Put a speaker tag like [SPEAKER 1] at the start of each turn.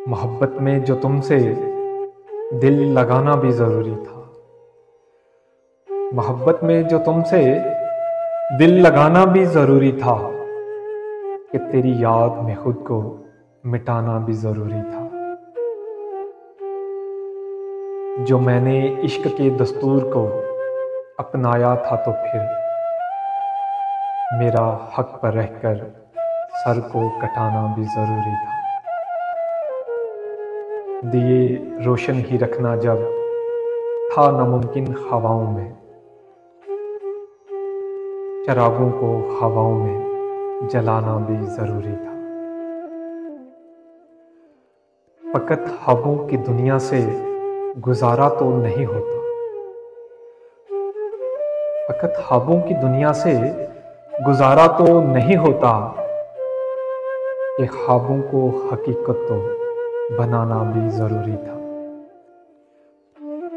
[SPEAKER 1] मोहब्बत में जो तुमसे दिल लगाना भी ज़रूरी था। मोहब्बत में जो तुमसे दिल लगाना भी ज़रूरी था कि तेरी याद में खुद को मिटाना भी ज़रूरी था। जो मैंने इश्क के दस्तूर को अपनाया था तो फिर मेरा हक पर रहकर सर को कटाना भी ज़रूरी था। दिए रोशन ही रखना जब था नामुमकिन हवाओं में, चिरागों को हवाओं में जलाना भी ज़रूरी था। फ़कत ख्वाबों की दुनिया से गुजारा तो नहीं होता, फ़कत ख्वाबों की दुनिया से गुजारा तो नहीं होता कि ख्वाबों को हकीकत तो बनाना भी ज़रूरी था।